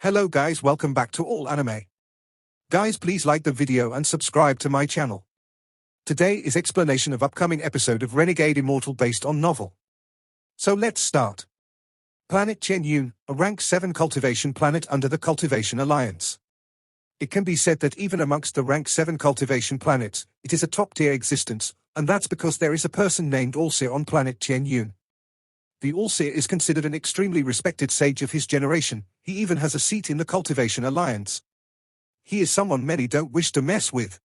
Hello guys, welcome back to All Anime. Guys, please like the video and subscribe to my channel. Today is explanation of upcoming episode of Renegade Immortal based on novel. So let's start. Planet Chen-Yun, a rank 7 cultivation planet under the Cultivation Alliance. It can be said that even amongst the rank 7 cultivation planets, it is a top-tier existence, and that's because there is a person named Allseer on planet Chen-Yun. The Allseer is considered an extremely respected sage of his generation. He even has a seat in the Cultivation Alliance. He is someone many don't wish to mess with.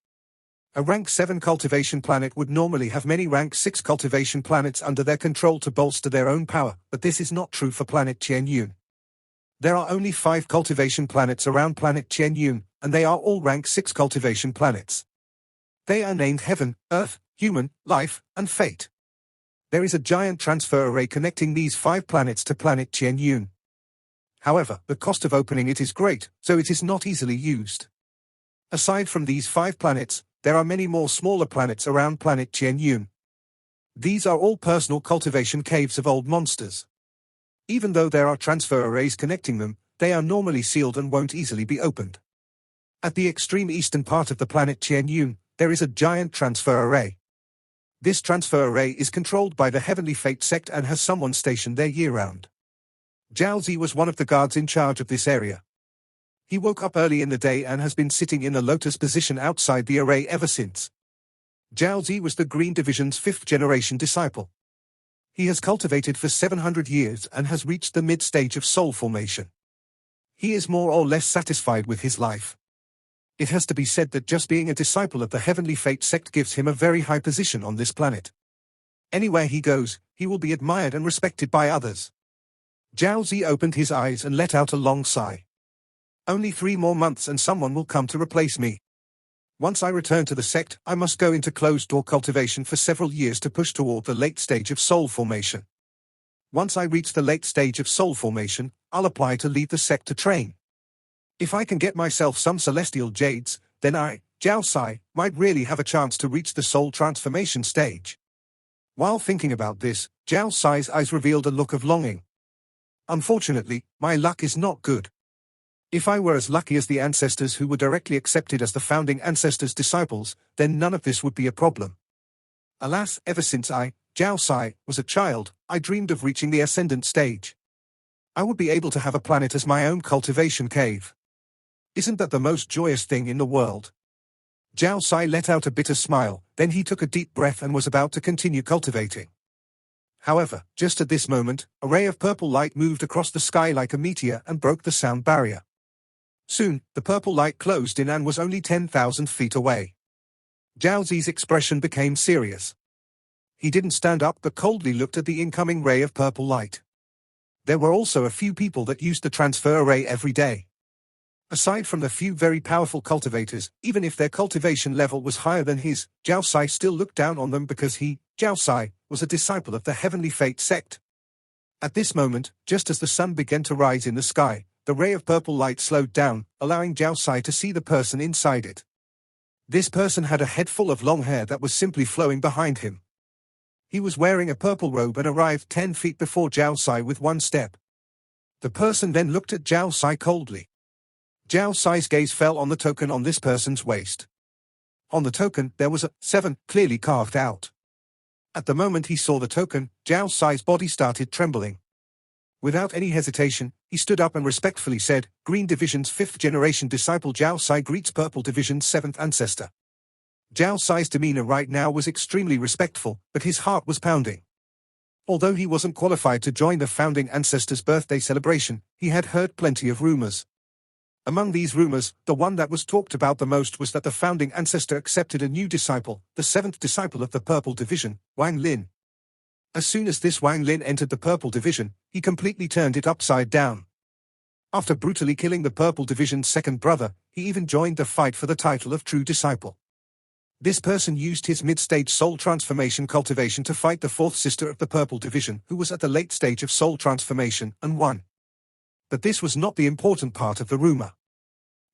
A rank 7 cultivation planet would normally have many rank 6 cultivation planets under their control to bolster their own power, but this is not true for planet Chen-Yun. There are only 5 cultivation planets around planet Chen-Yun, and they are all rank 6 cultivation planets. They are named Heaven, Earth, Human, Life, and Fate. There is a giant transfer array connecting these 5 planets to planet Chen-Yun. However, the cost of opening it is great, so it is not easily used. Aside from these 5 planets, there are many more smaller planets around planet Chen-Yun. These are all personal cultivation caves of old monsters. Even though there are transfer arrays connecting them, they are normally sealed and won't easily be opened. At the extreme eastern part of the planet Chen-Yun, there is a giant transfer array. This transfer array is controlled by the Heavenly Fate sect and has someone stationed there year-round. Zhao was one of the guards in charge of this area. He woke up early in the day and has been sitting in the lotus position outside the array ever since. Zhao was the Green Division's 5th generation disciple. He has cultivated for 700 years and has reached the mid-stage of soul formation. He is more or less satisfied with his life. It has to be said that just being a disciple of the Heavenly Fate sect gives him a very high position on this planet. Anywhere he goes, he will be admired and respected by others. Zhao opened his eyes and let out a long sigh. Only 3 more months and someone will come to replace me. Once I return to the sect, I must go into closed-door cultivation for several years to push toward the late stage of soul formation. Once I reach the late stage of soul formation, I'll apply to lead the sect to train. If I can get myself some celestial jades, then I, Zhao, might really have a chance to reach the soul transformation stage. While thinking about this, Zhao's eyes revealed a look of longing. Unfortunately, my luck is not good. If I were as lucky as the ancestors who were directly accepted as the founding ancestors' disciples, then none of this would be a problem. Alas, ever since I, Zhao, was a child, I dreamed of reaching the ascendant stage. I would be able to have a planet as my own cultivation cave. Isn't that the most joyous thing in the world? Zhao let out a bitter smile, then he took a deep breath and was about to continue cultivating. However, just at this moment, a ray of purple light moved across the sky like a meteor and broke the sound barrier. Soon, the purple light closed in and was only 10,000 feet away. Zhao's expression became serious. He didn't stand up but coldly looked at the incoming ray of purple light. There were also a few people that used the transfer array every day. Aside from the few very powerful cultivators, even if their cultivation level was higher than his, Zhao still looked down on them because he, Zhao, was a disciple of the Heavenly Fate sect. At this moment, just as the sun began to rise in the sky, the ray of purple light slowed down, allowing Zhao to see the person inside it. This person had a head full of long hair that was simply flowing behind him. He was wearing a purple robe and arrived 10 feet before Zhao with one step. The person then looked at Zhao coldly. Zhao's gaze fell on the token on this person's waist. On the token, there was a 7 clearly carved out. At the moment he saw the token, Zhao's body started trembling. Without any hesitation, he stood up and respectfully said, "Green Division's 5th generation disciple Zhao greets Purple Division's 7th ancestor." Zhao's demeanor right now was extremely respectful, but his heart was pounding. Although he wasn't qualified to join the founding ancestor's birthday celebration, he had heard plenty of rumors. Among these rumors, the one that was talked about the most was that the founding ancestor accepted a new disciple, the 7th disciple of the Purple Division, Wang Lin. As soon as this Wang Lin entered the Purple Division, he completely turned it upside down. After brutally killing the Purple Division's 2nd brother, he even joined the fight for the title of True Disciple. This person used his mid-stage soul transformation cultivation to fight the 4th sister of the Purple Division, who was at the late stage of soul transformation, and won. But this was not the important part of the rumor.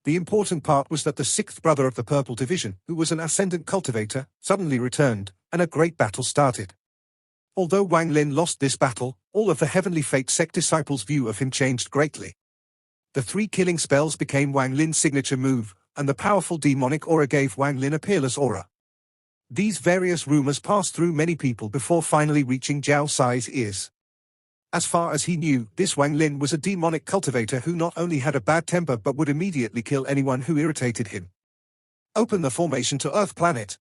The important part was that the 6th brother of the Purple Division, who was an ascendant cultivator, suddenly returned, and a great battle started. Although Wang Lin lost this battle, all of the Heavenly Fate sect disciples' view of him changed greatly. The 3 killing spells became Wang Lin's signature move, and the powerful demonic aura gave Wang Lin a peerless aura. These various rumors passed through many people before finally reaching Zhao Sai's ears. As far as he knew, this Wang Lin was a demonic cultivator who not only had a bad temper but would immediately kill anyone who irritated him. Open the formation to Earth planet.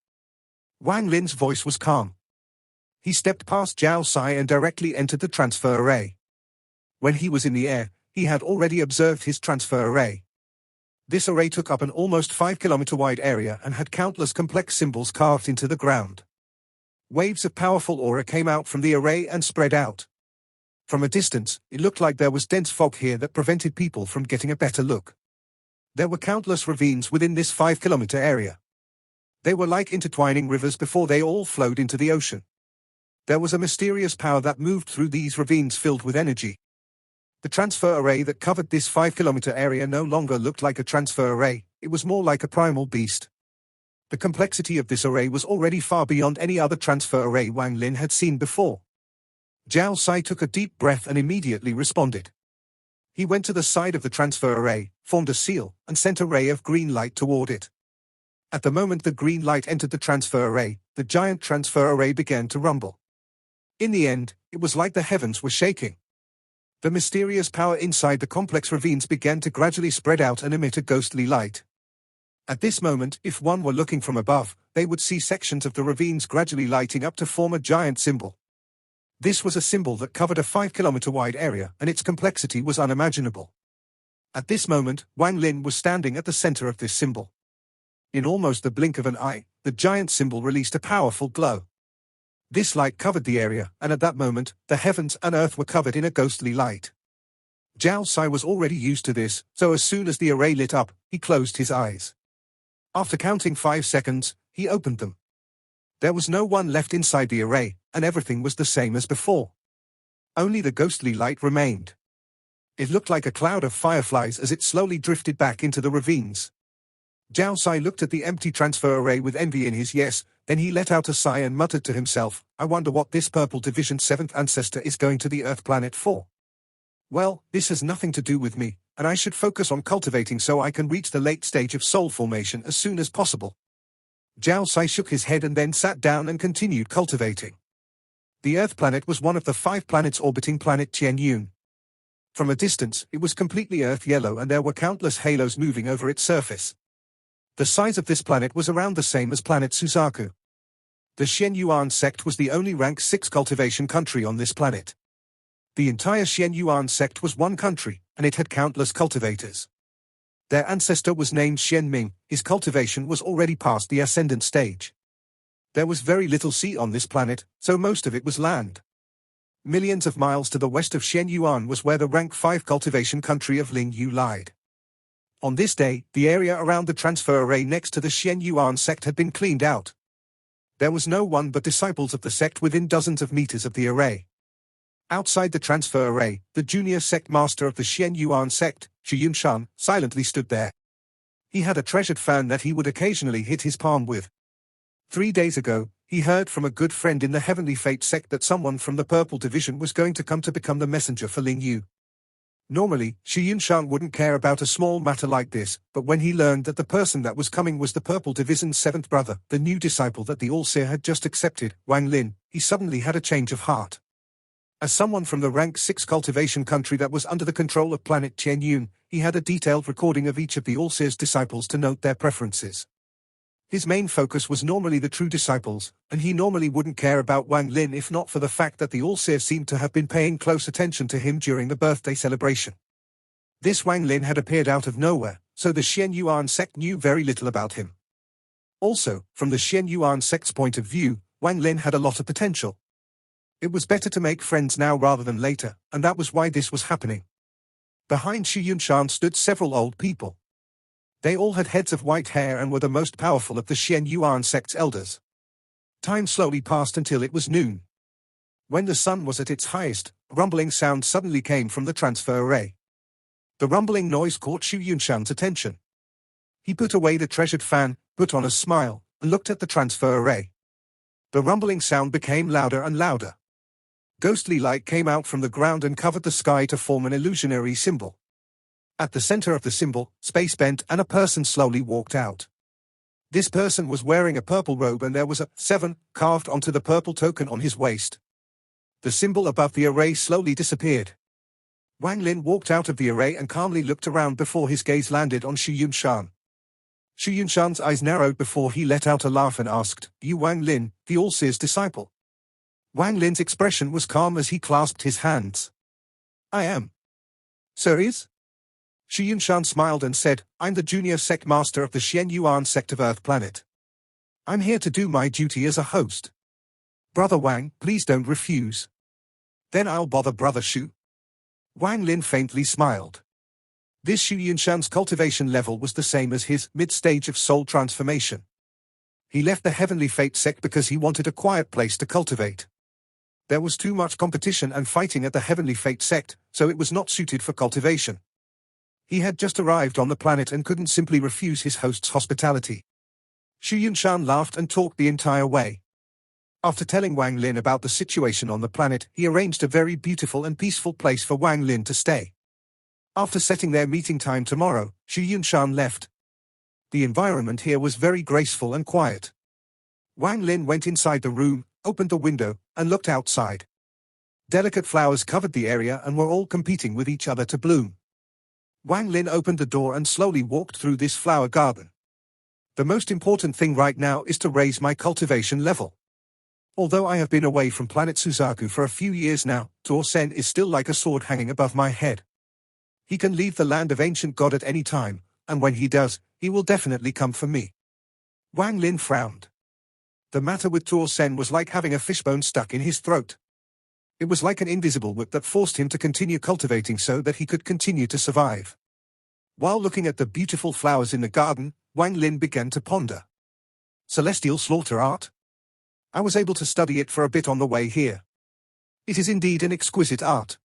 Wang Lin's voice was calm. He stepped past Zhao Sai and directly entered the transfer array. When he was in the air, he had already observed his transfer array. This array took up an almost 5-kilometer wide area and had countless complex symbols carved into the ground. Waves of powerful aura came out from the array and spread out. From a distance, it looked like there was dense fog here that prevented people from getting a better look. There were countless ravines within this 5-kilometer area. They were like intertwining rivers before they all flowed into the ocean. There was a mysterious power that moved through these ravines filled with energy. The transfer array that covered this 5-kilometer area no longer looked like a transfer array, it was more like a primal beast. The complexity of this array was already far beyond any other transfer array Wang Lin had seen before. Zhao Sai took a deep breath and immediately responded. He went to the side of the transfer array, formed a seal, and sent a ray of green light toward it. At the moment the green light entered the transfer array, the giant transfer array began to rumble. In the end, it was like the heavens were shaking. The mysterious power inside the complex ravines began to gradually spread out and emit a ghostly light. At this moment, if one were looking from above, they would see sections of the ravines gradually lighting up to form a giant symbol. This was a symbol that covered a 5-kilometer wide area, and its complexity was unimaginable. At this moment, Wang Lin was standing at the center of this symbol. In almost the blink of an eye, the giant symbol released a powerful glow. This light covered the area, and at that moment, the heavens and earth were covered in a ghostly light. Zhao Sai was already used to this, so as soon as the array lit up, he closed his eyes. After counting 5 seconds, he opened them. There was no one left inside the array, and everything was the same as before. Only the ghostly light remained. It looked like a cloud of fireflies as it slowly drifted back into the ravines. Zhao Sai looked at the empty transfer array with envy in his yes, then he let out a sigh and muttered to himself, I wonder what this Purple Division's 7th ancestor is going to the Earth planet for. Well, this has nothing to do with me, and I should focus on cultivating so I can reach the late stage of soul formation as soon as possible. Zhao Sai shook his head and then sat down and continued cultivating. The Earth planet was one of the 5 planets orbiting planet Qianyun. From a distance, it was completely earth yellow and there were countless halos moving over its surface. The size of this planet was around the same as planet Suzaku. The Xianyuan sect was the only rank 6 cultivation country on this planet. The entire Xianyuan sect was one country, and it had countless cultivators. Their ancestor was named Xianming, his cultivation was already past the ascendant stage. There was very little sea on this planet, so most of it was land. Millions of miles to the west of Xianyuan was where the rank 5 cultivation country of Lingyu lied. On this day, the area around the transfer array next to the Xianyuan sect had been cleaned out. There was no one but disciples of the sect within dozens of meters of the array. Outside the transfer array, the junior sect master of the Xianyuan sect, Xu Yunshan, silently stood there. He had a treasured fan that he would occasionally hit his palm with. 3 days ago, he heard from a good friend in the Heavenly Fate sect that someone from the Purple Division was going to come to become the messenger for Lingyu. Normally, Xu Yunshan wouldn't care about a small matter like this, but when he learned that the person that was coming was the Purple Division's 7th brother, the new disciple that the All-Seer had just accepted, Wang Lin, he suddenly had a change of heart. As someone from the rank 6 cultivation country that was under the control of planet Qianyun, he had a detailed recording of each of the All-Seer's disciples to note their preferences. His main focus was normally the true disciples, and he normally wouldn't care about Wang Lin if not for the fact that the All-Seer seemed to have been paying close attention to him during the birthday celebration. This Wang Lin had appeared out of nowhere, so the Xianyuan sect knew very little about him. Also, from the Xianyuan sect's point of view, Wang Lin had a lot of potential. It was better to make friends now rather than later, and that was why this was happening. Behind Xu Yunshan stood several old people. They all had heads of white hair and were the most powerful of the Xianyuan sect's elders. Time slowly passed until it was noon. When the sun was at its highest, a rumbling sound suddenly came from the transfer array. The rumbling noise caught Xu Yunshan's attention. He put away the treasured fan, put on a smile, and looked at the transfer array. The rumbling sound became louder and louder. Ghostly light came out from the ground and covered the sky to form an illusionary symbol. At the center of the symbol, space bent and a person slowly walked out. This person was wearing a purple robe and there was a 7 carved onto the purple token on his waist. The symbol above the array slowly disappeared. Wang Lin walked out of the array and calmly looked around before his gaze landed on Xu Yunshan. Xu Yunshan's eyes narrowed before he let out a laugh and asked, "You Wang Lin, the All-Seer's disciple?" Wang Lin's expression was calm as he clasped his hands. "I am." "Sir is?" Xu Yunshan smiled and said, "I'm the junior sect master of the Xian Yuan sect of Earth Planet. I'm here to do my duty as a host. Brother Wang, please don't refuse. Then I'll bother Brother Xu." Wang Lin faintly smiled. This Xu Yunshan's cultivation level was the same as his mid-stage of soul transformation. He left the Heavenly Fate sect because he wanted a quiet place to cultivate. There was too much competition and fighting at the Heavenly Fate sect, so it was not suited for cultivation. He had just arrived on the planet and couldn't simply refuse his host's hospitality. Xu Yunshan laughed and talked the entire way. After telling Wang Lin about the situation on the planet, he arranged a very beautiful and peaceful place for Wang Lin to stay. After setting their meeting time tomorrow, Xu Yunshan left. The environment here was very graceful and quiet. Wang Lin went inside the room, opened the window, and looked outside. Delicate flowers covered the area and were all competing with each other to bloom. Wang Lin opened the door and slowly walked through this flower garden. The most important thing right now is to raise my cultivation level. Although I have been away from planet Suzaku for a few years now, Tuo-sen is still like a sword hanging above my head. He can leave the land of ancient god at any time, and when he does, he will definitely come for me. Wang Lin frowned. The matter with Tuo-sen was like having a fishbone stuck in his throat. It was like an invisible whip that forced him to continue cultivating so that he could continue to survive. While looking at the beautiful flowers in the garden, Wang Lin began to ponder. Celestial slaughter art? I was able to study it for a bit on the way here. It is indeed an exquisite art.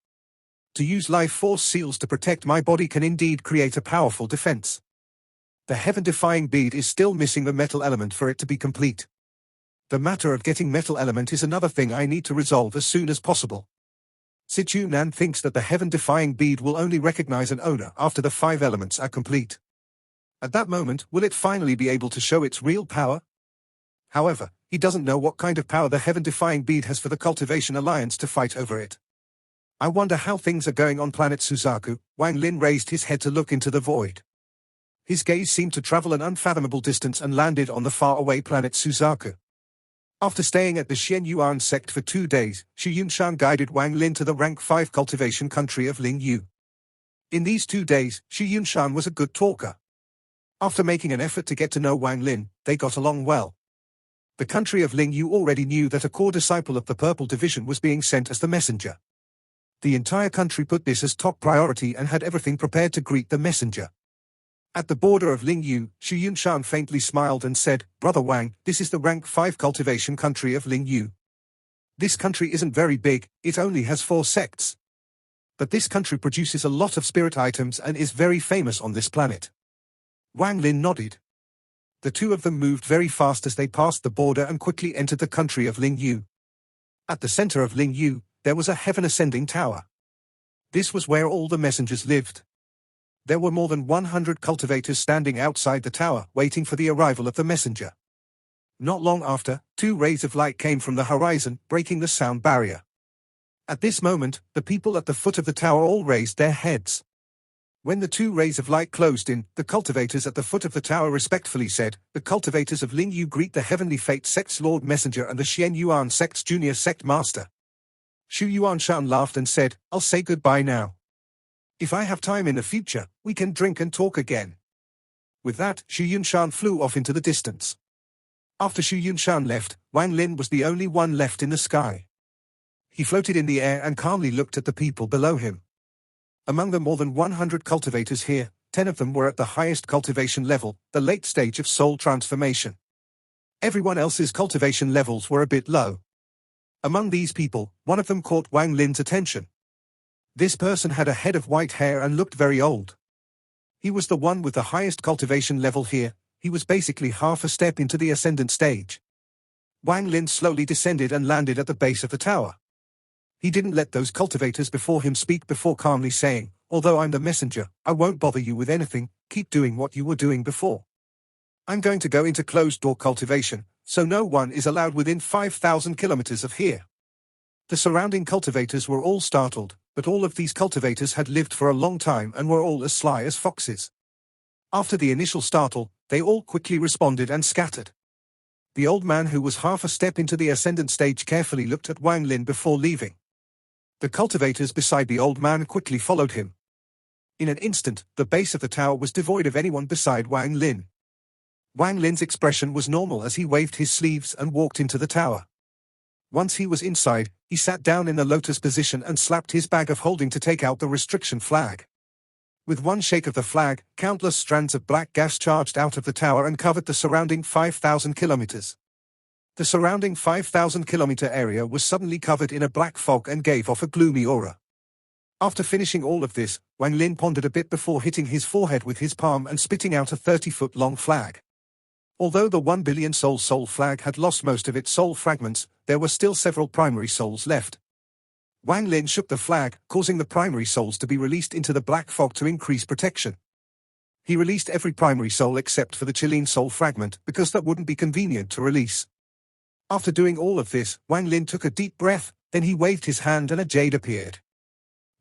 To use life force seals to protect my body can indeed create a powerful defense. The heaven-defying bead is still missing the metal element for it to be complete. The matter of getting metal element is another thing I need to resolve as soon as possible. Sichu Nan thinks that the heaven-defying bead will only recognize an owner after the 5 elements are complete. At that moment, will it finally be able to show its real power? However, he doesn't know what kind of power the heaven-defying bead has for the Cultivation Alliance to fight over it. I wonder how things are going on planet Suzaku. Wang Lin raised his head to look into the void. His gaze seemed to travel an unfathomable distance and landed on the faraway planet Suzaku. After staying at the Xian Yuan sect for 2 days, Xu Yunshan guided Wang Lin to the rank 5 cultivation country of Lingyu. In these 2 days, Xu Yunshan was a good talker. After making an effort to get to know Wang Lin, they got along well. The country of Lingyu already knew that a core disciple of the Purple Division was being sent as the messenger. The entire country put this as top priority and had everything prepared to greet the messenger. At the border of Lingyu, Xu Yunshan faintly smiled and said, "Brother Wang, this is the rank 5 cultivation country of Lingyu. This country isn't very big, it only has 4 sects. But this country produces a lot of spirit items and is very famous on this planet." Wang Lin nodded. The two of them moved very fast as they passed the border and quickly entered the country of Lingyu. At the center of Lingyu, there was a heaven-ascending tower. This was where all the messengers lived. There were more than 100 cultivators standing outside the tower, waiting for the arrival of the messenger. Not long after, 2 rays of light came from the horizon, breaking the sound barrier. At this moment, the people at the foot of the tower all raised their heads. When the 2 rays of light closed in, the cultivators at the foot of the tower respectfully said, "The cultivators of Lingyu greet the Heavenly Fate sect's Lord Messenger and the Xian Yuan sect's Junior Sect Master." Xu Yuanshan laughed and said, "I'll say goodbye now. If I have time in the future, we can drink and talk again." With that, Xu Yunshan flew off into the distance. After Xu Yunshan left, Wang Lin was the only one left in the sky. He floated in the air and calmly looked at the people below him. Among the more than 100 cultivators here, 10 of them were at the highest cultivation level, the late stage of soul transformation. Everyone else's cultivation levels were a bit low. Among these people, one of them caught Wang Lin's attention. This person had a head of white hair and looked very old. He was the one with the highest cultivation level here. He was basically half a step into the ascendant stage. Wang Lin slowly descended and landed at the base of the tower. He didn't let those cultivators before him speak before calmly saying, Although I'm the messenger, I won't bother you with anything, keep doing what you were doing before. I'm going to go into closed-door cultivation, so no one is allowed within 5,000 kilometers of here. The surrounding cultivators were all startled, but all of these cultivators had lived for a long time and were all as sly as foxes. After the initial startle, they all quickly responded and scattered. The old man, who was half a step into the ascendant stage, carefully looked at Wang Lin before leaving. The cultivators beside the old man quickly followed him. In an instant, the base of the tower was devoid of anyone beside Wang Lin. Wang Lin's expression was normal as he waved his sleeves and walked into the tower. Once he was inside, he sat down in the lotus position and slapped his bag of holding to take out the restriction flag. With one shake of the flag, countless strands of black gas charged out of the tower and covered the surrounding 5,000 kilometers. The surrounding 5,000-kilometer area was suddenly covered in a black fog and gave off a gloomy aura. After finishing all of this, Wang Lin pondered a bit before hitting his forehead with his palm and spitting out a 30-foot-long flag. Although the 1 billion soul flag had lost most of its soul fragments, there were still several primary souls left. Wang Lin shook the flag, causing the primary souls to be released into the black fog to increase protection. He released every primary soul except for the Chilean soul fragment, because that wouldn't be convenient to release. After doing all of this, Wang Lin took a deep breath, then he waved his hand and a jade appeared.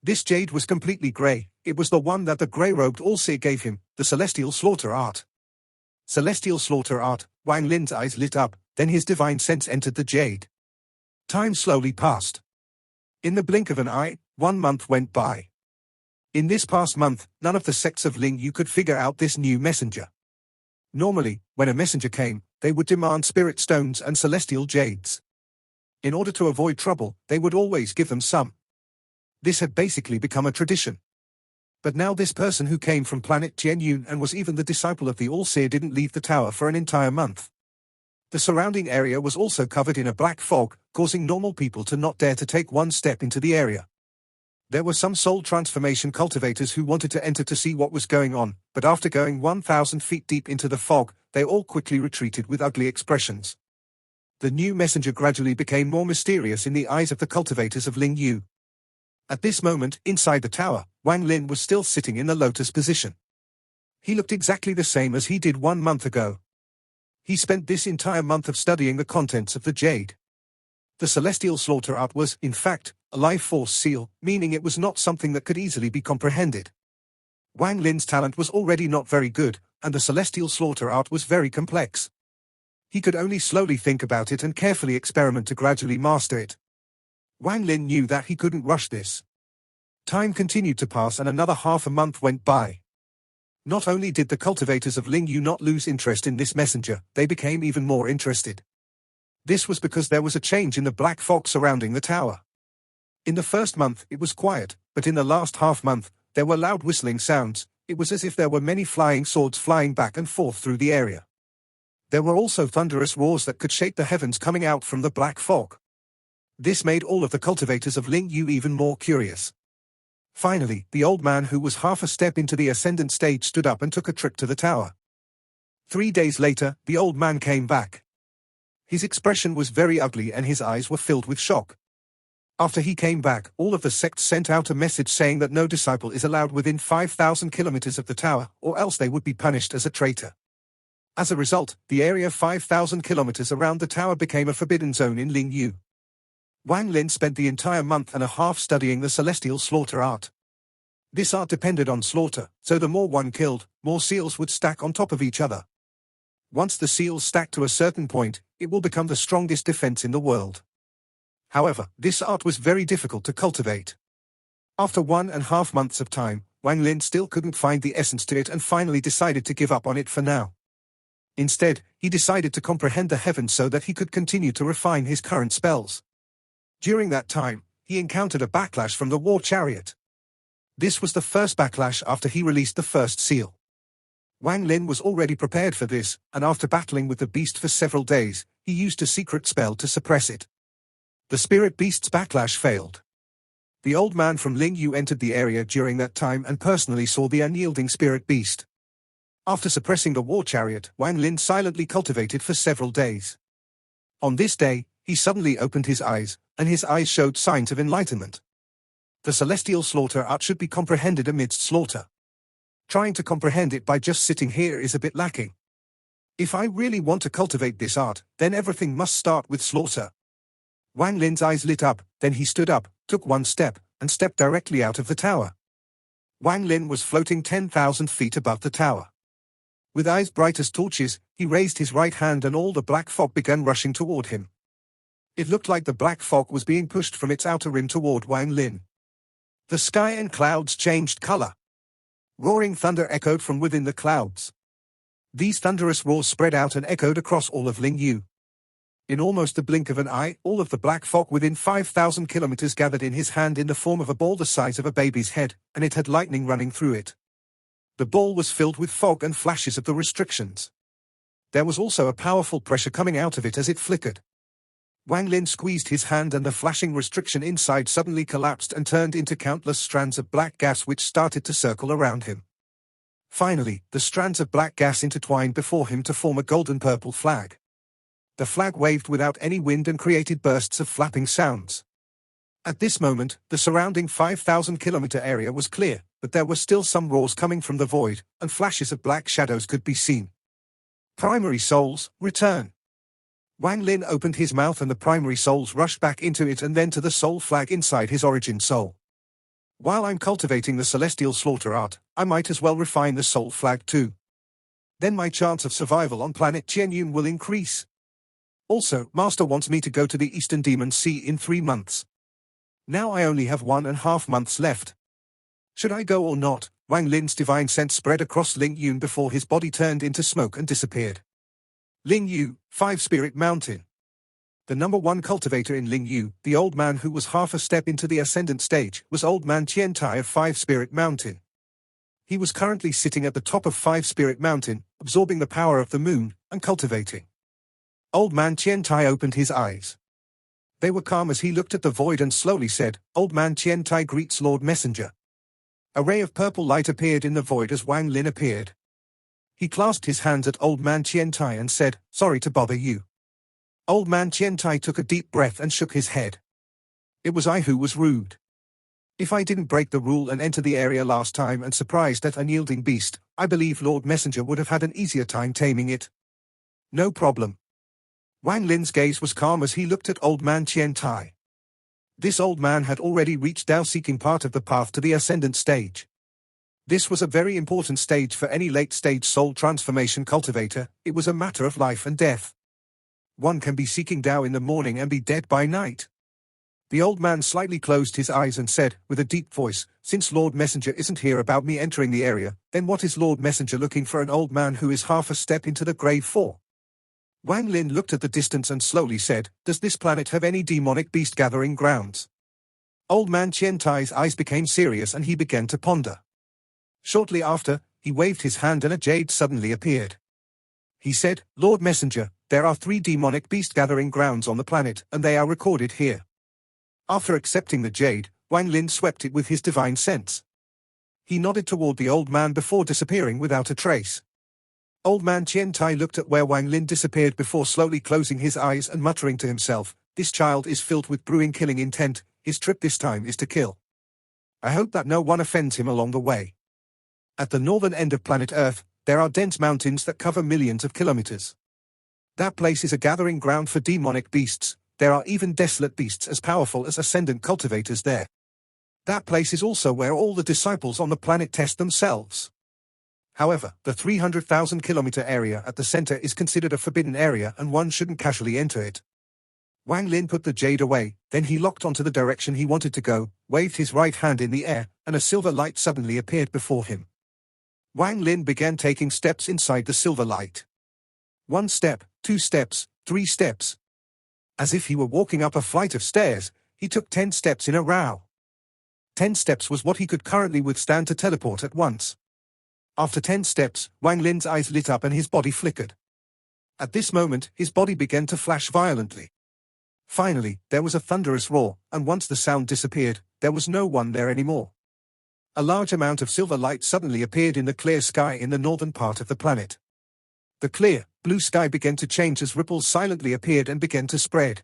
This jade was completely grey. It was the one that the grey-robed All-Seer gave him, the Celestial Slaughter Art. Celestial Slaughter Art. Wang Lin's eyes lit up, then his divine sense entered the jade. Time slowly passed. In the blink of an eye, 1 month went by. In this past month, none of the sects of Ling Yu could figure out this new messenger. Normally, when a messenger came, they would demand spirit stones and celestial jades. In order to avoid trouble, they would always give them some. This had basically become a tradition. But now this person who came from planet Tianyun and was even the disciple of the All-Seer didn't leave the tower for an entire month. The surrounding area was also covered in a black fog, causing normal people to not dare to take one step into the area. There were some soul transformation cultivators who wanted to enter to see what was going on, but after going 1,000 feet deep into the fog, they all quickly retreated with ugly expressions. The new messenger gradually became more mysterious in the eyes of the cultivators of Ling Yu. At this moment, inside the tower, Wang Lin was still sitting in the lotus position. He looked exactly the same as he did 1 month ago. He spent this entire month of studying the contents of the jade. The Celestial Slaughter Art was, in fact, a life force seal, meaning it was not something that could easily be comprehended. Wang Lin's talent was already not very good, and the Celestial Slaughter Art was very complex. He could only slowly think about it and carefully experiment to gradually master it. Wang Lin knew that he couldn't rush this. Time continued to pass and another half a month went by. Not only did the cultivators of Ling Yu not lose interest in this messenger, they became even more interested. This was because there was a change in the black fog surrounding the tower. In the first month, it was quiet, but in the last half-month, there were loud whistling sounds. It was as if there were many flying swords flying back and forth through the area. There were also thunderous roars that could shake the heavens coming out from the black fog. This made all of the cultivators of Ling Yu even more curious. Finally, the old man who was half a step into the ascendant stage stood up and took a trip to the tower. 3 days later, the old man came back. His expression was very ugly and his eyes were filled with shock. After he came back, all of the sects sent out a message saying that no disciple is allowed within 5,000 kilometers of the tower, or else they would be punished as a traitor. As a result, the area 5,000 kilometers around the tower became a forbidden zone in Ling Yu. Wang Lin spent the entire month and a half studying the Celestial Slaughter Art. This art depended on slaughter, so the more one killed, more seals would stack on top of each other. Once the seals stack to a certain point, it will become the strongest defense in the world. However, this art was very difficult to cultivate. After 1.5 months of time, Wang Lin still couldn't find the essence to it and finally decided to give up on it for now. Instead, he decided to comprehend the heavens so that he could continue to refine his current spells. During that time, he encountered a backlash from the war chariot. This was the first backlash after he released the first seal. Wang Lin was already prepared for this, and after battling with the beast for several days, he used a secret spell to suppress it. The spirit beast's backlash failed. The old man from Ling Yu entered the area during that time and personally saw the unyielding spirit beast. After suppressing the war chariot, Wang Lin silently cultivated for several days. On this day, he suddenly opened his eyes, and his eyes showed signs of enlightenment. The celestial slaughter art should be comprehended amidst slaughter. Trying to comprehend it by just sitting here is a bit lacking. If I really want to cultivate this art, then everything must start with slaughter. Wang Lin's eyes lit up, then he stood up, took one step, and stepped directly out of the tower. Wang Lin was floating 10,000 feet above the tower. With eyes bright as torches, he raised his right hand and all the black fog began rushing toward him. It looked like the black fog was being pushed from its outer rim toward Wang Lin. The sky and clouds changed color. Roaring thunder echoed from within the clouds. These thunderous roars spread out and echoed across all of Lingyu. In almost the blink of an eye, all of the black fog within 5,000 kilometers gathered in his hand in the form of a ball the size of a baby's head, and it had lightning running through it. The ball was filled with fog and flashes of the restrictions. There was also a powerful pressure coming out of it as it flickered. Wang Lin squeezed his hand and the flashing restriction inside suddenly collapsed and turned into countless strands of black gas which started to circle around him. Finally, the strands of black gas intertwined before him to form a golden-purple flag. The flag waved without any wind and created bursts of flapping sounds. At this moment, the surrounding 5,000-kilometer area was clear, but there were still some roars coming from the void, and flashes of black shadows could be seen. Primary souls, return. Wang Lin opened his mouth and the primary souls rushed back into it and then to the soul flag inside his origin soul. While I'm cultivating the celestial slaughter art, I might as well refine the soul flag too. Then my chance of survival on planet Qianyun will increase. Also, Master wants me to go to the Eastern Demon Sea in 3 months. Now I only have 1.5 months left. Should I go or not? Wang Lin's divine sense spread across Lingyu before his body turned into smoke and disappeared. Lingyu, 5 Spirit Mountain. The number 1 cultivator in Lingyu, the old man who was half a step into the ascendant stage, was Old Man Qiantai of 5 Spirit Mountain. He was currently sitting at the top of 5 Spirit Mountain, absorbing the power of the moon, and cultivating. Old Man Qiantai opened his eyes. They were calm as he looked at the void and slowly said, "Old Man Qiantai greets Lord Messenger." A ray of purple light appeared in the void as Wang Lin appeared. He clasped his hands at Old Man Qiantai and said, "Sorry to bother you." Old Man Qiantai took a deep breath and shook his head. It was I who was rude. If I didn't break the rule and enter the area last time and surprise that unyielding beast, I believe Lord Messenger would have had an easier time taming it. No problem. Wang Lin's gaze was calm as he looked at Old Man Qiantai. This old man had already reached Dao-seeking part of the path to the ascendant stage. This was a very important stage for any late-stage soul transformation cultivator. It was a matter of life and death. One can be seeking Dao in the morning and be dead by night. The old man slightly closed his eyes and said, with a deep voice, "Since Lord Messenger isn't here about me entering the area, then what is Lord Messenger looking for an old man who is half a step into the grave for?" Wang Lin looked at the distance and slowly said, "Does this planet have any demonic beast gathering grounds?" Old Man Qiantai's eyes became serious and he began to ponder. Shortly after, he waved his hand and a jade suddenly appeared. He said, "Lord Messenger, there are 3 demonic beast gathering grounds on the planet, and they are recorded here." After accepting the jade, Wang Lin swept it with his divine sense. He nodded toward the old man before disappearing without a trace. Old Man Qiantai looked at where Wang Lin disappeared before slowly closing his eyes and muttering to himself, "This child is filled with brewing killing intent, his trip this time is to kill. I hope that no one offends him along the way." At the northern end of planet Earth, there are dense mountains that cover millions of kilometers. That place is a gathering ground for demonic beasts. There are even desolate beasts as powerful as ascendant cultivators there. That place is also where all the disciples on the planet test themselves. However, the 300,000-kilometer area at the center is considered a forbidden area and one shouldn't casually enter it. Wang Lin put the jade away, then he locked onto the direction he wanted to go, waved his right hand in the air, and a silver light suddenly appeared before him. Wang Lin began taking steps inside the silver light. 1 step, 2 steps, 3 steps. As if he were walking up a flight of stairs, he took 10 steps in a row. 10 steps was what he could currently withstand to teleport at once. After 10 steps, Wang Lin's eyes lit up and his body flickered. At this moment, his body began to flash violently. Finally, there was a thunderous roar, and once the sound disappeared, there was no one there anymore. A large amount of silver light suddenly appeared in the clear sky in the northern part of the planet. The clear, blue sky began to change as ripples silently appeared and began to spread.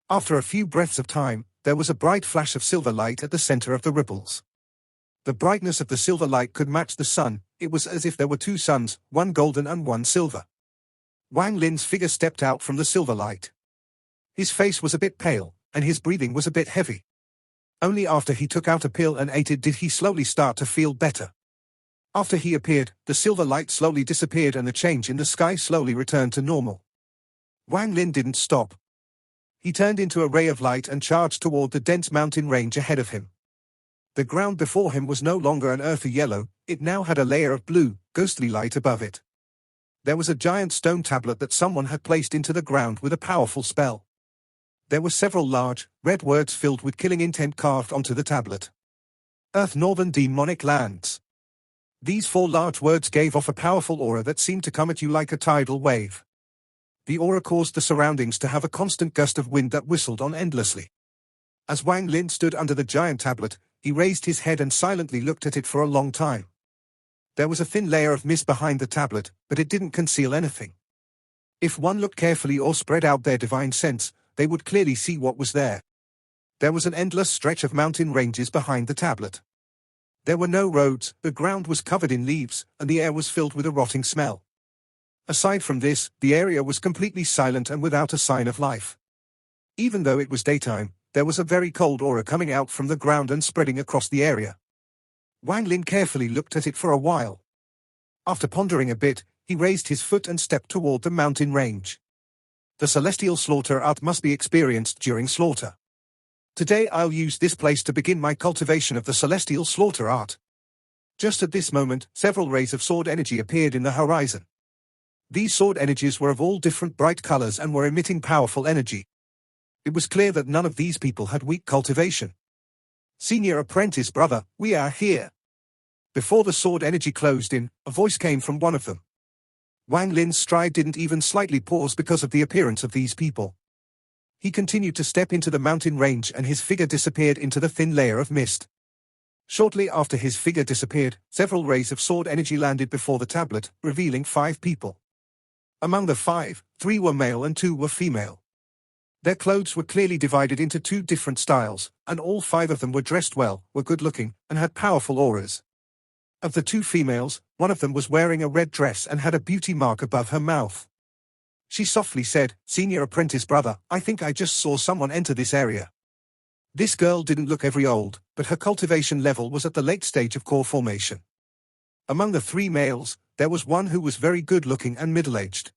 After a few breaths of time, There was a bright flash of silver light at the center of the ripples. The brightness of the silver light could match the sun. It was as if there were two suns, one golden and one silver. Wang Lin's figure stepped out from the silver light. His face was a bit pale, and his breathing was a bit heavy. Only after he took out a pill and ate it did he slowly start to feel better. After he appeared, the silver light slowly disappeared and the change in the sky slowly returned to normal. Wang Lin didn't stop. He turned into a ray of light and charged toward the dense mountain range ahead of him. The ground before him was no longer an earthy yellow, it now had a layer of blue, ghostly light above it. There was a giant stone tablet that someone had placed into the ground with a powerful spell. There were several large, red words filled with killing intent carved onto the tablet. Earth Northern Demonic Lands. These 4 large words gave off a powerful aura that seemed to come at you like a tidal wave. The aura caused the surroundings to have a constant gust of wind that whistled on endlessly. As Wang Lin stood under the giant tablet, he raised his head and silently looked at it for a long time. There was a thin layer of mist behind the tablet, but it didn't conceal anything. If one looked carefully or spread out their divine sense, they would clearly see what was there. There was an endless stretch of mountain ranges behind the tablet. There were no roads, the ground was covered in leaves, and the air was filled with a rotting smell. Aside from this, the area was completely silent and without a sign of life. Even though it was daytime, there was a very cold aura coming out from the ground and spreading across the area. Wang Lin carefully looked at it for a while. After pondering a bit, he raised his foot and stepped toward the mountain range. The celestial slaughter art must be experienced during slaughter. Today I'll use this place to begin my cultivation of the celestial slaughter art. Just at this moment, several rays of sword energy appeared in the horizon. These sword energies were of all different bright colors and were emitting powerful energy. It was clear that none of these people had weak cultivation. Senior apprentice brother, we are here. Before the sword energy closed in, a voice came from one of them. Wang Lin's stride didn't even slightly pause because of the appearance of these people. He continued to step into the mountain range and his figure disappeared into the thin layer of mist. Shortly after his figure disappeared, several rays of sword energy landed before the tablet, revealing 5 people. Among the 5, 3 were male and 2 were female. Their clothes were clearly divided into 2 different styles, and all 5 of them were dressed well, were good-looking, and had powerful auras. Of the 2 females, one of them was wearing a red dress and had a beauty mark above her mouth. She softly said, "Senior apprentice brother, I think I just saw someone enter this area." This girl didn't look very old, but her cultivation level was at the late stage of core formation. Among the 3 males, there was one who was very good-looking and middle-aged.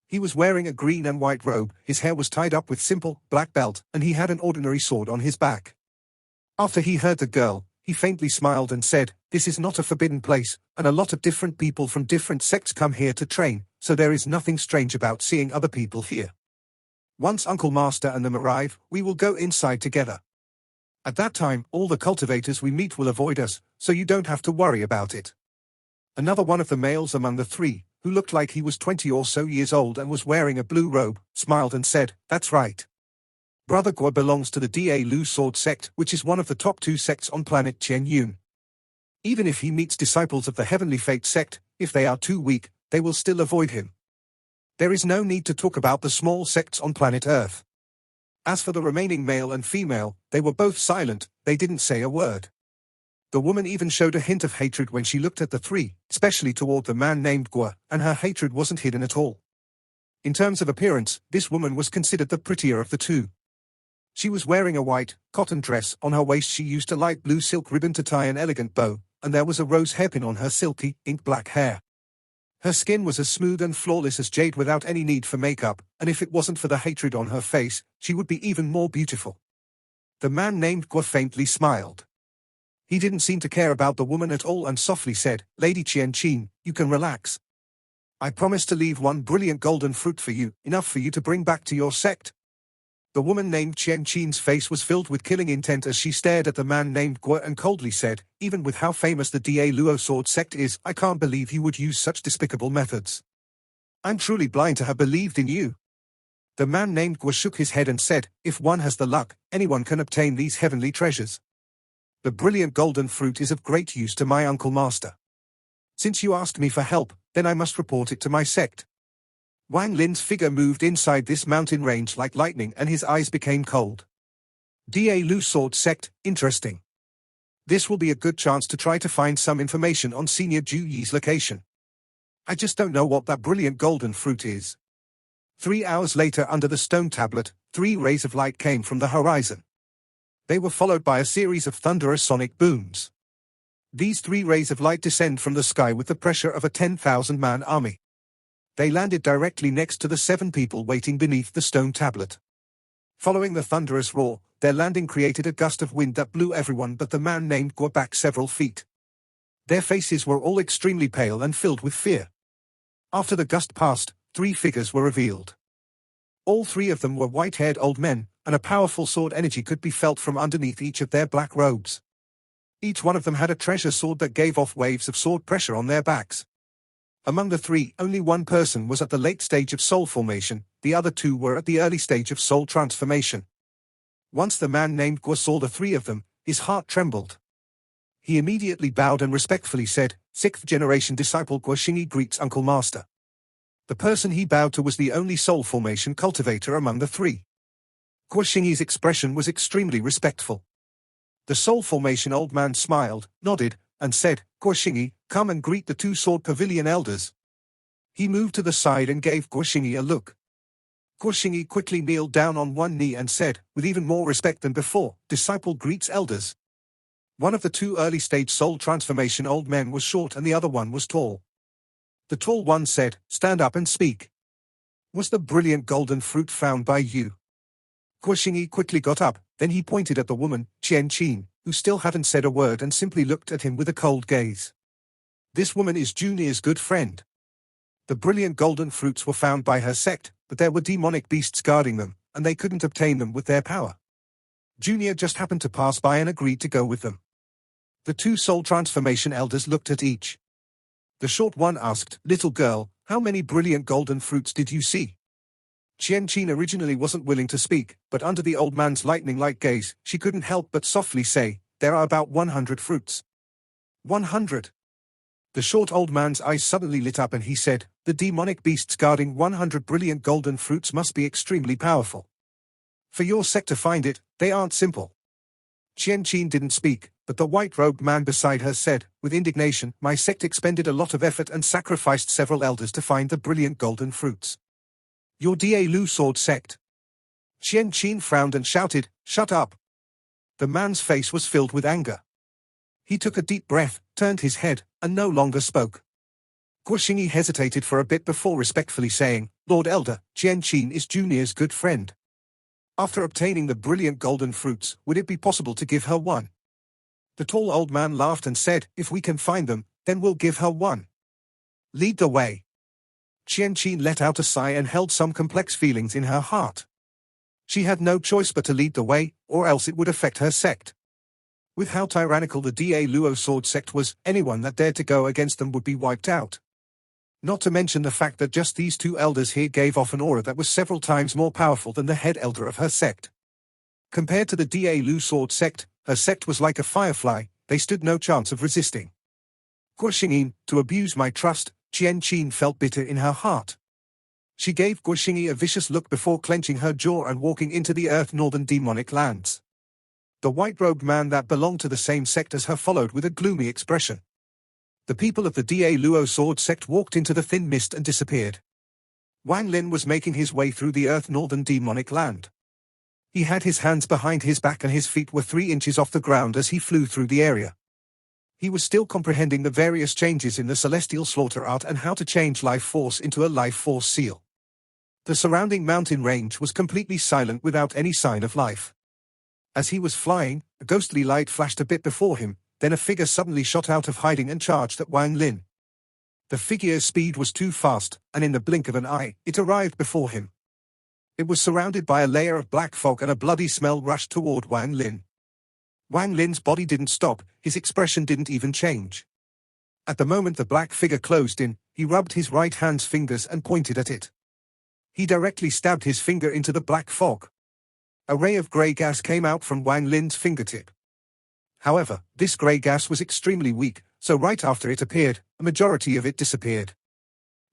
He was wearing a green and white robe, his hair was tied up with simple, black belt, and he had an ordinary sword on his back. After he heard the girl, he faintly smiled and said, "This is not a forbidden place, and a lot of different people from different sects come here to train, so there is nothing strange about seeing other people here. Once Uncle Master and them arrive, we will go inside together. At that time, all the cultivators we meet will avoid us, so you don't have to worry about it." Another one of the males among the 3, who looked like he was 20 or so years old and was wearing a blue robe, smiled and said, "That's right. Brother Guo belongs to the Da Lu Sword sect, which is one of the top 2 sects on planet Chen Yun. Even if he meets disciples of the Heavenly Fate sect, if they are too weak, they will still avoid him. There is no need to talk about the small sects on planet Earth." As for the remaining male and female, they were both silent, they didn't say a word. The woman even showed a hint of hatred when she looked at the 3, especially toward the man named Guo, and her hatred wasn't hidden at all. In terms of appearance, this woman was considered the prettier of the 2. She was wearing a white, cotton dress, on her waist she used a light blue silk ribbon to tie an elegant bow, and there was a rose hairpin on her silky, ink-black hair. Her skin was as smooth and flawless as jade without any need for makeup, and if it wasn't for the hatred on her face, she would be even more beautiful. The man named Guo faintly smiled. He didn't seem to care about the woman at all and softly said, "Lady Qian Qin, you can relax. I promise to leave 1 brilliant golden fruit for you, enough for you to bring back to your sect." The woman named Qian Qin's face was filled with killing intent as she stared at the man named Guo and coldly said, "Even with how famous the Da Luo Sword sect is, I can't believe you would use such despicable methods. I'm truly blind to have believed in you." The man named Guo shook his head and said, "If one has the luck, anyone can obtain these heavenly treasures. The brilliant golden fruit is of great use to my Uncle Master. Since you asked me for help, then I must report it to my sect." Wang Lin's figure moved inside this mountain range like lightning and his eyes became cold. Da Lu Sword Sect, interesting. This will be a good chance to try to find some information on Senior Ju Yi's location. I just don't know what that brilliant golden fruit is. 3 hours later under the stone tablet, 3 rays of light came from the horizon. They were followed by a series of thunderous sonic booms. These 3 rays of light descend from the sky with the pressure of a 10,000-man army. They landed directly next to the 7 people waiting beneath the stone tablet. Following the thunderous roar, their landing created a gust of wind that blew everyone but the man named Guo back several feet. Their faces were all extremely pale and filled with fear. After the gust passed, 3 figures were revealed. All 3 of them were white-haired old men, and a powerful sword energy could be felt from underneath each of their black robes. Each one of them had a treasure sword that gave off waves of sword pressure on their backs. Among the 3, only one person was at the late stage of soul formation, the other 2 were at the early stage of soul transformation. Once the man named Guo saw the 3 of them, his heart trembled. He immediately bowed and respectfully said, "6th-generation disciple Guo Xingyi greets Uncle Master." The person he bowed to was the only soul formation cultivator among the 3. Guo Xingyi's expression was extremely respectful. The soul formation old man smiled, nodded, and said, "Guo Xingyi, come and greet the 2 sword pavilion elders." He moved to the side and gave Guo Xingyi a look. Guo Xingyi quickly kneeled down on one knee and said, with even more respect than before, "Disciple greets elders." One of the 2 early-stage soul transformation old men was short and the other one was tall. The tall one said, "Stand up and speak. Was the brilliant golden fruit found by you?" Guo Xingyi quickly got up, then he pointed at the woman, Qian Qin, who still hadn't said a word and simply looked at him with a cold gaze. This woman is Junior's good friend. The brilliant golden fruits were found by her sect, but there were demonic beasts guarding them, and they couldn't obtain them with their power. Junior just happened to pass by and agreed to go with them. The 2 soul transformation elders looked at each. The short one asked, "Little girl, how many brilliant golden fruits did you see?" Qian Qin originally wasn't willing to speak, but under the old man's lightning-like gaze, she couldn't help but softly say, "There are about 100 fruits." 100. The short old man's eyes suddenly lit up and he said, "The demonic beasts guarding 100 brilliant golden fruits must be extremely powerful. For your sect to find it, they aren't simple." Qian Qin didn't speak, but the white-robed man beside her said, with indignation, "My sect expended a lot of effort and sacrificed several elders to find the brilliant golden fruits. Your Da Lu Sword Sect." Qian Qin frowned and shouted, "Shut up." The man's face was filled with anger. He took a deep breath, turned his head, and no longer spoke. Guo Xingyi hesitated for a bit before respectfully saying, "Lord Elder, Qian Qin is Junior's good friend. After obtaining the brilliant golden fruits, would it be possible to give her one?" The tall old man laughed and said, "If we can find them, then we'll give her one. Lead the way." Qian Qin let out a sigh and held some complex feelings in her heart. She had no choice but to lead the way, or else it would affect her sect. With how tyrannical the Da Luo Sword Sect was, anyone that dared to go against them would be wiped out. Not to mention the fact that just these 2 elders here gave off an aura that was several times more powerful than the head elder of her sect. Compared to the Da Lu Sword Sect, her sect was like a firefly, they stood no chance of resisting. Guo Xingyi, to abuse my trust, Qian Qin felt bitter in her heart. She gave Guo Xingyi a vicious look before clenching her jaw and walking into the Earth Northern demonic lands. The white-robed man that belonged to the same sect as her followed with a gloomy expression. The people of the Da Luo Sword Sect walked into the thin mist and disappeared. Wang Lin was making his way through the Earth Northern demonic land. He had his hands behind his back and his feet were 3 inches off the ground as he flew through the area. He was still comprehending the various changes in the celestial slaughter art and how to change life force into a life force seal. The surrounding mountain range was completely silent without any sign of life. As he was flying, a ghostly light flashed a bit before him, then a figure suddenly shot out of hiding and charged at Wang Lin. The figure's speed was too fast, and in the blink of an eye, it arrived before him. It was surrounded by a layer of black fog and a bloody smell rushed toward Wang Lin. Wang Lin's body didn't stop, his expression didn't even change. At the moment the black figure closed in, he rubbed his right hand's fingers and pointed at it. He directly stabbed his finger into the black fog. A ray of grey gas came out from Wang Lin's fingertip. However, this grey gas was extremely weak, so right after it appeared, a majority of it disappeared.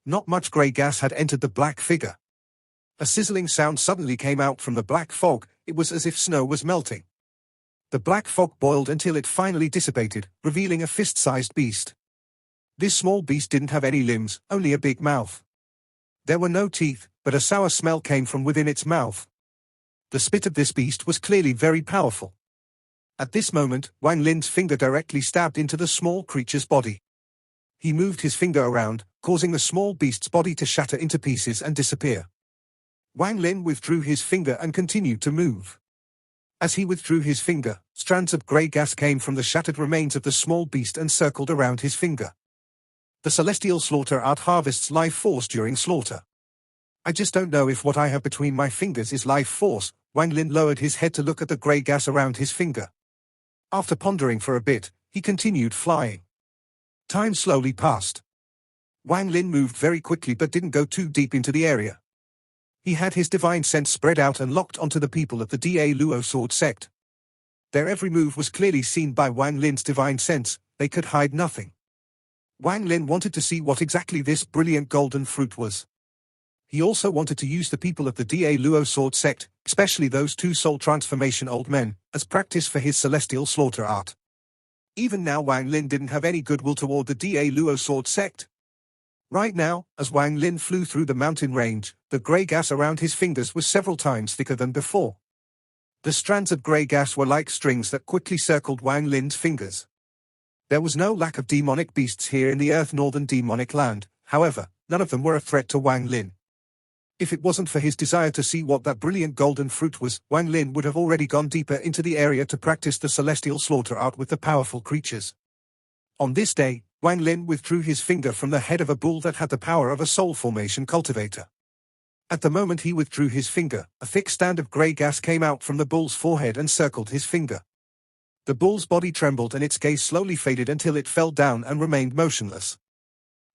Not much grey gas had entered the black figure. A sizzling sound suddenly came out from the black fog, it was as if snow was melting. The black fog boiled until it finally dissipated, revealing a fist-sized beast. This small beast didn't have any limbs, only a big mouth. There were no teeth, but a sour smell came from within its mouth. The spit of this beast was clearly very powerful. At this moment, Wang Lin's finger directly stabbed into the small creature's body. He moved his finger around, causing the small beast's body to shatter into pieces and disappear. Wang Lin withdrew his finger and continued to move. As he withdrew his finger, strands of grey gas came from the shattered remains of the small beast and circled around his finger. The celestial slaughter art harvests life force during slaughter. I just don't know if what I have between my fingers is life force. Wang Lin lowered his head to look at the grey gas around his finger. After pondering for a bit, he continued flying. Time slowly passed. Wang Lin moved very quickly but didn't go too deep into the area. He had his divine sense spread out and locked onto the people of the Da Luo sword sect. Their every move was clearly seen by Wang Lin's divine sense, they could hide nothing. Wang Lin wanted to see what exactly this brilliant golden fruit was. He also wanted to use the people of the Da Luo sword sect, especially those two soul transformation old men, as practice for his celestial slaughter art. Even now Wang Lin didn't have any goodwill toward the Da Luo sword sect. Right now, as Wang Lin flew through the mountain range, the grey gas around his fingers was several times thicker than before. The strands of grey gas were like strings that quickly circled Wang Lin's fingers. There was no lack of demonic beasts here in the Earth Northern demonic land, however, none of them were a threat to Wang Lin. If it wasn't for his desire to see what that brilliant golden fruit was, Wang Lin would have already gone deeper into the area to practice the celestial slaughter art with the powerful creatures. On this day, Wang Lin withdrew his finger from the head of a bull that had the power of a soul formation cultivator. At the moment he withdrew his finger, a thick stand of grey gas came out from the bull's forehead and circled his finger. The bull's body trembled and its gaze slowly faded until it fell down and remained motionless.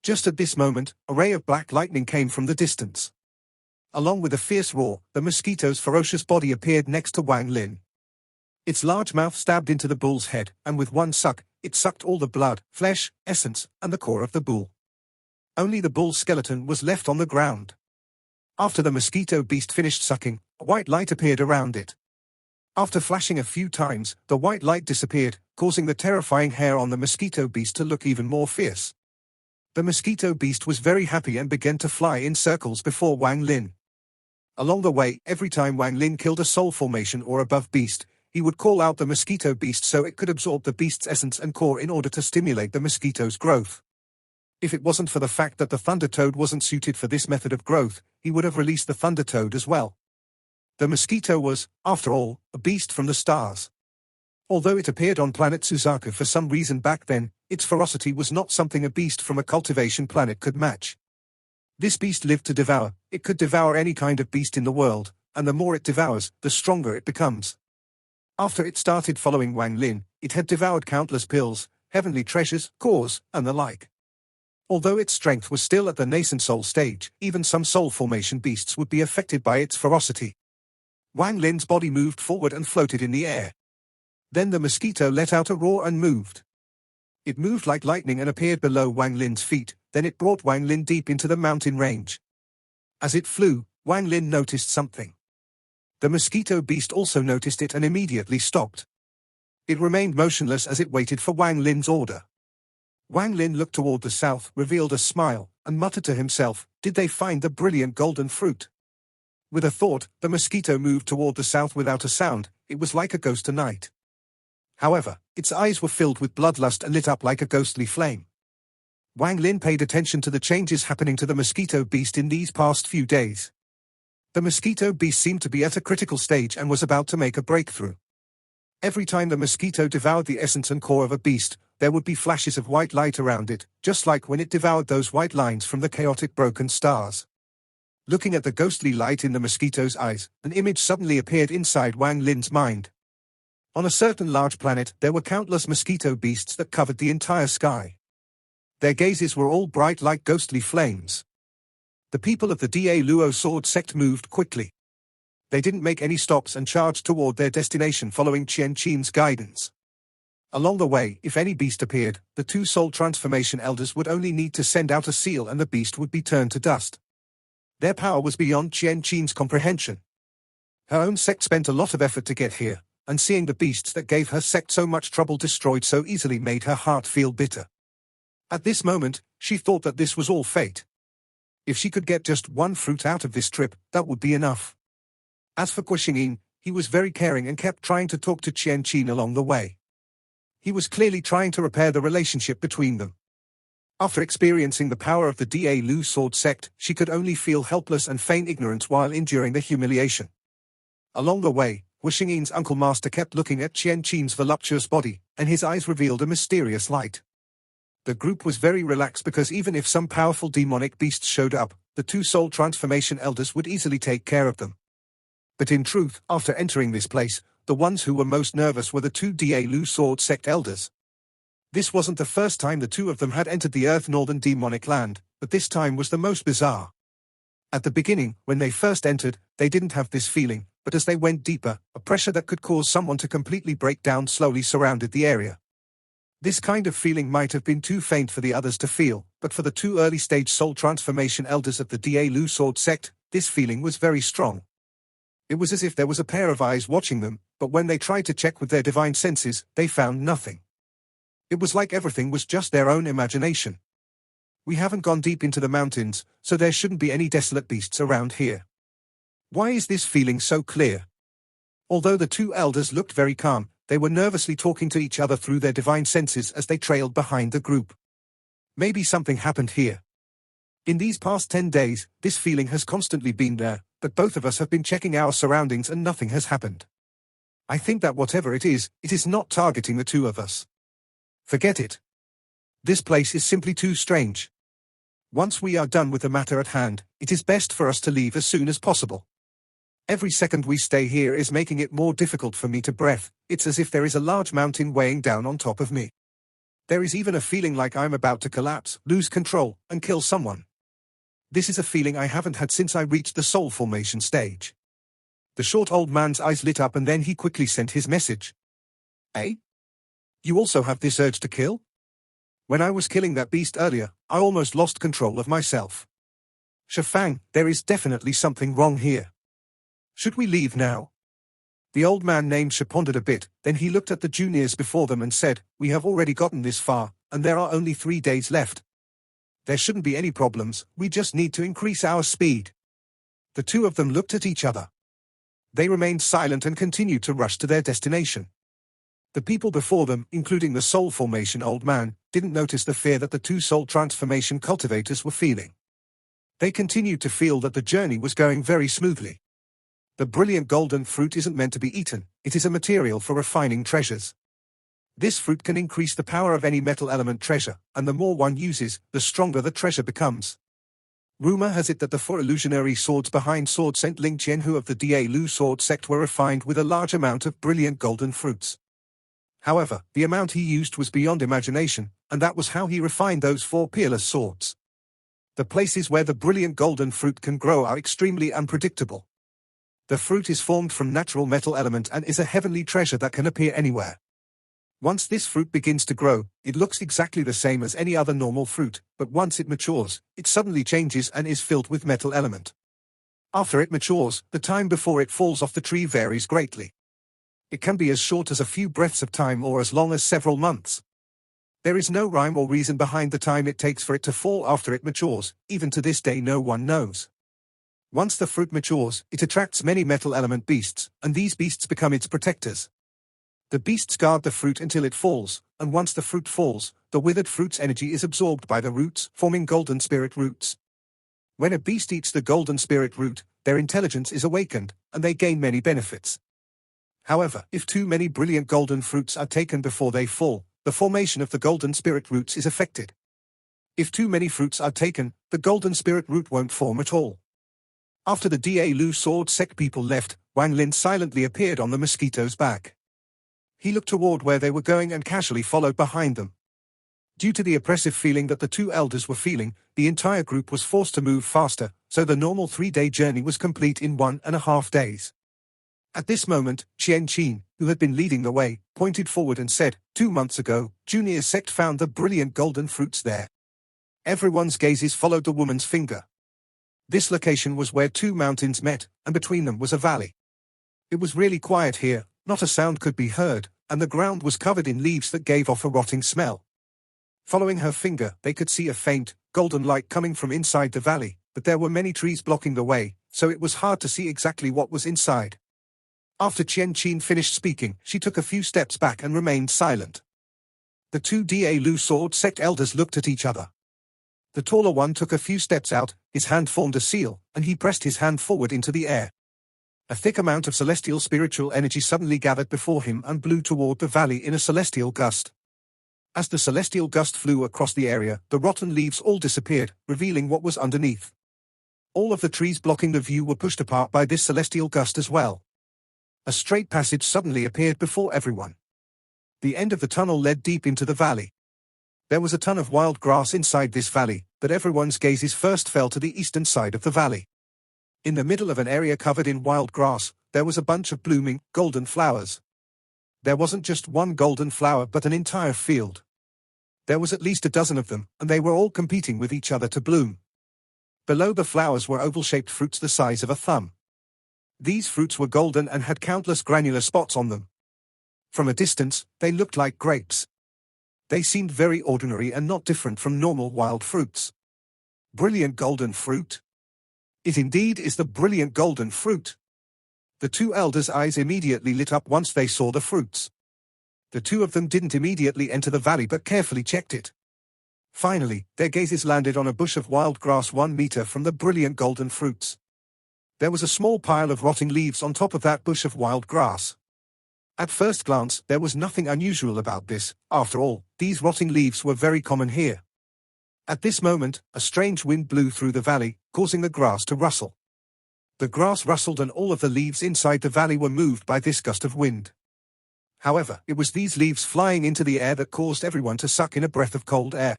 Just at this moment, a ray of black lightning came from the distance. Along with a fierce roar, the mosquito's ferocious body appeared next to Wang Lin. Its large mouth stabbed into the bull's head, and with one suck, it sucked all the blood, flesh, essence, and the core of the bull. Only the bull's skeleton was left on the ground. After the mosquito beast finished sucking, a white light appeared around it. After flashing a few times, the white light disappeared, causing the terrifying hair on the mosquito beast to look even more fierce. The mosquito beast was very happy and began to fly in circles before Wang Lin. Along the way, every time Wang Lin killed a soul formation or above beast, he would call out the mosquito beast so it could absorb the beast's essence and core in order to stimulate the mosquito's growth. If it wasn't for the fact that the thunder toad wasn't suited for this method of growth, he would have released the thunder toad as well. The mosquito was, after all, a beast from the stars. Although it appeared on planet Suzaku for some reason back then, its ferocity was not something a beast from a cultivation planet could match. This beast lived to devour, it could devour any kind of beast in the world, and the more it devours, the stronger it becomes. After it started following Wang Lin, it had devoured countless pills, heavenly treasures, cores, and the like. Although its strength was still at the nascent soul stage, even some soul formation beasts would be affected by its ferocity. Wang Lin's body moved forward and floated in the air. Then the mosquito let out a roar and moved. It moved like lightning and appeared below Wang Lin's feet, then it brought Wang Lin deep into the mountain range. As it flew, Wang Lin noticed something. The mosquito beast also noticed it and immediately stopped. It remained motionless as it waited for Wang Lin's order. Wang Lin looked toward the south, revealed a smile, and muttered to himself, "Did they find the brilliant golden fruit?" With a thought, the mosquito moved toward the south without a sound. It was like a ghost tonight. However, its eyes were filled with bloodlust and lit up like a ghostly flame. Wang Lin paid attention to the changes happening to the mosquito beast in these past few days. The mosquito beast seemed to be at a critical stage and was about to make a breakthrough. Every time the mosquito devoured the essence and core of a beast, there would be flashes of white light around it, just like when it devoured those white lines from the chaotic broken stars. Looking at the ghostly light in the mosquito's eyes, an image suddenly appeared inside Wang Lin's mind. On a certain large planet, there were countless mosquito beasts that covered the entire sky. Their gazes were all bright like ghostly flames. The people of the Da Luo sword sect moved quickly. They didn't make any stops and charged toward their destination following Qian Qin's guidance. Along the way, if any beast appeared, the two soul transformation elders would only need to send out a seal and the beast would be turned to dust. Their power was beyond Qian Qin's comprehension. Her own sect spent a lot of effort to get here, and seeing the beasts that gave her sect so much trouble destroyed so easily made her heart feel bitter. At this moment, she thought that this was all fate. If she could get just one fruit out of this trip, that would be enough. As for Guoxingyin, he was very caring and kept trying to talk to Qian Qin along the way. He was clearly trying to repair the relationship between them. After experiencing the power of the Da Lu sword sect, she could only feel helpless and feign ignorance while enduring the humiliation. Along the way, Guoxingyin's uncle master kept looking at Qian Qin's voluptuous body, and his eyes revealed a mysterious light. The group was very relaxed because even if some powerful demonic beasts showed up, the two soul transformation elders would easily take care of them. But in truth, after entering this place, the ones who were most nervous were the two Da Lu sword sect elders. This wasn't the first time the two of them had entered the Earth Northern demonic land, but this time was the most bizarre. At the beginning, when they first entered, they didn't have this feeling, but as they went deeper, a pressure that could cause someone to completely break down slowly surrounded the area. This kind of feeling might have been too faint for the others to feel, but for the two early-stage soul transformation elders of the Da Lu sword sect, this feeling was very strong. It was as if there was a pair of eyes watching them, but when they tried to check with their divine senses, they found nothing. It was like everything was just their own imagination. We haven't gone deep into the mountains, so there shouldn't be any desolate beasts around here. Why is this feeling so clear? Although the two elders looked very calm, they were nervously talking to each other through their divine senses as they trailed behind the group. Maybe something happened here. In these past 10 days, this feeling has constantly been there, but both of us have been checking our surroundings and nothing has happened. I think that whatever it is not targeting the two of us. Forget it. This place is simply too strange. Once we are done with the matter at hand, it is best for us to leave as soon as possible. Every second we stay here is making it more difficult for me to breathe. It's as if there is a large mountain weighing down on top of me. There is even a feeling like I'm about to collapse, lose control, and kill someone. This is a feeling I haven't had since I reached the soul formation stage. The short old man's eyes lit up and then he quickly sent his message. Eh? You also have this urge to kill? When I was killing that beast earlier, I almost lost control of myself. Shifang, there is definitely something wrong here. Should we leave now? The old man named Shi pondered a bit, then he looked at the juniors before them and said, we have already gotten this far, and there are only 3 days left. There shouldn't be any problems, we just need to increase our speed. The two of them looked at each other. They remained silent and continued to rush to their destination. The people before them, including the soul formation old man, didn't notice the fear that the two soul transformation cultivators were feeling. They continued to feel that the journey was going very smoothly. The brilliant golden fruit isn't meant to be eaten, it is a material for refining treasures. This fruit can increase the power of any metal element treasure, and the more one uses, the stronger the treasure becomes. Rumor has it that the 4 illusionary swords behind Sword Saint Ling Qianhu of the Da Lu sword sect were refined with a large amount of brilliant golden fruits. However, the amount he used was beyond imagination, and that was how he refined those 4 peerless swords. The places where the brilliant golden fruit can grow are extremely unpredictable. The fruit is formed from natural metal element and is a heavenly treasure that can appear anywhere. Once this fruit begins to grow, it looks exactly the same as any other normal fruit, but once it matures, it suddenly changes and is filled with metal element. After it matures, the time before it falls off the tree varies greatly. It can be as short as a few breaths of time or as long as several months. There is no rhyme or reason behind the time it takes for it to fall after it matures, even to this day no one knows. Once the fruit matures, it attracts many metal element beasts, and these beasts become its protectors. The beasts guard the fruit until it falls, and once the fruit falls, the withered fruit's energy is absorbed by the roots, forming golden spirit roots. When a beast eats the golden spirit root, their intelligence is awakened, and they gain many benefits. However, if too many brilliant golden fruits are taken before they fall, the formation of the golden spirit roots is affected. If too many fruits are taken, the golden spirit root won't form at all. After the Da Lu sword sect people left, Wang Lin silently appeared on the mosquito's back. He looked toward where they were going and casually followed behind them. Due to the oppressive feeling that the two elders were feeling, the entire group was forced to move faster, so the normal 3-day journey was complete in 1.5 days. At this moment, Qian Qin, who had been leading the way, pointed forward and said, 2 months ago, Junior sect found the brilliant golden fruits there. Everyone's gazes followed the woman's finger. This location was where 2 mountains met, and between them was a valley. It was really quiet here, Not a sound could be heard, and the ground was covered in leaves that gave off a rotting smell. Following her finger, they could see a faint, golden light coming from inside the valley, but there were many trees blocking the way, so it was hard to see exactly what was inside. After Qian Qin finished speaking, she took a few steps back and remained silent. The two Da Lu sword sect elders looked at each other. The taller one took a few steps out, his hand formed a seal, and he pressed his hand forward into the air. A thick amount of celestial spiritual energy suddenly gathered before him and blew toward the valley in a celestial gust. As the celestial gust flew across the area, the rotten leaves all disappeared, revealing what was underneath. All of the trees blocking the view were pushed apart by this celestial gust as well. A straight passage suddenly appeared before everyone. The end of the tunnel led deep into the valley. There was a ton of wild grass inside this valley, but everyone's gazes first fell to the eastern side of the valley. In the middle of an area covered in wild grass, there was a bunch of blooming, golden flowers. There wasn't just one golden flower but an entire field. There was at least a dozen of them, and they were all competing with each other to bloom. Below the flowers were oval-shaped fruits the size of a thumb. These fruits were golden and had countless granular spots on them. From a distance, they looked like grapes. They seemed very ordinary and not different from normal wild fruits. Brilliant golden fruit. It indeed is the brilliant golden fruit. The two elders' eyes immediately lit up once they saw the fruits. The two of them didn't immediately enter the valley but carefully checked it. Finally, their gazes landed on a bush of wild grass 1 meter from the brilliant golden fruits. There was a small pile of rotting leaves on top of that bush of wild grass. At first glance, there was nothing unusual about this. After all, these rotting leaves were very common here. At this moment, a strange wind blew through the valley, causing the grass to rustle. The grass rustled and all of the leaves inside the valley were moved by this gust of wind. However, it was these leaves flying into the air that caused everyone to suck in a breath of cold air.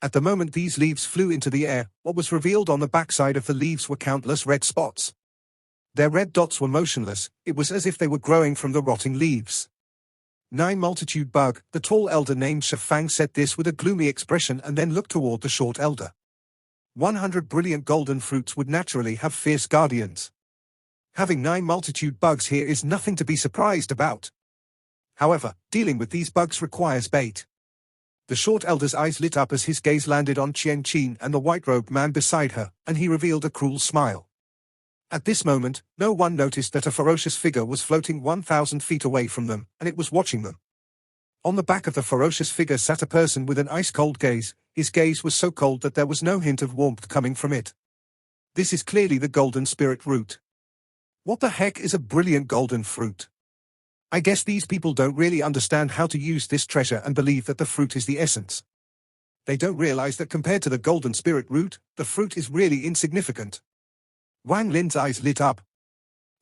At the moment these leaves flew into the air, what was revealed on the backside of the leaves were countless red spots. Their red dots were motionless, it was as if they were growing from the rotting leaves. Nine Multitude Bug, the tall elder named Shafang said this with a gloomy expression and then looked toward the short elder. 100 brilliant golden fruits would naturally have fierce guardians. Having 9 multitude bugs here is nothing to be surprised about. However, dealing with these bugs requires bait. The short elder's eyes lit up as his gaze landed on Qian Qin and the white-robed man beside her, and he revealed a cruel smile. At this moment, no one noticed that a ferocious figure was floating 1,000 feet away from them, and it was watching them. On the back of the ferocious figure sat a person with an ice-cold gaze. His gaze was so cold that there was no hint of warmth coming from it. This is clearly the golden spirit root. What the heck is a brilliant golden fruit? I guess these people don't really understand how to use this treasure and believe that the fruit is the essence. They don't realize that compared to the golden spirit root, the fruit is really insignificant. Wang Lin's eyes lit up.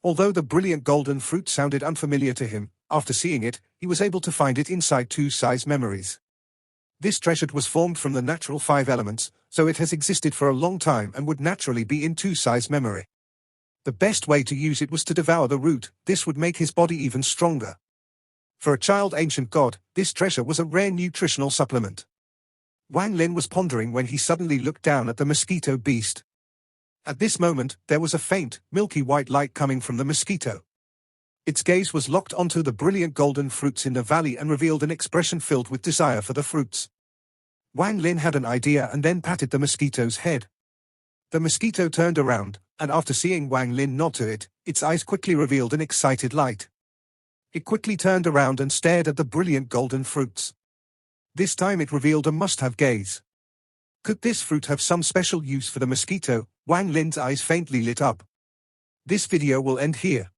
Although the brilliant golden fruit sounded unfamiliar to him, after seeing it, he was able to find it inside 2 size memories. This treasure was formed from the natural 5 elements, so it has existed for a long time and would naturally be in 2 size memory. The best way to use it was to devour the root. This would make his body even stronger. For a child ancient god, this treasure was a rare nutritional supplement. Wang Lin was pondering when he suddenly looked down at the mosquito beast. At this moment, there was a faint, milky white light coming from the mosquito. Its gaze was locked onto the brilliant golden fruits in the valley and revealed an expression filled with desire for the fruits. Wang Lin had an idea and then patted the mosquito's head. The mosquito turned around, and after seeing Wang Lin nod to it, its eyes quickly revealed an excited light. It quickly turned around and stared at the brilliant golden fruits. This time it revealed a must-have gaze. Could this fruit have some special use for the mosquito? Wang Lin's eyes faintly lit up. This video will end here.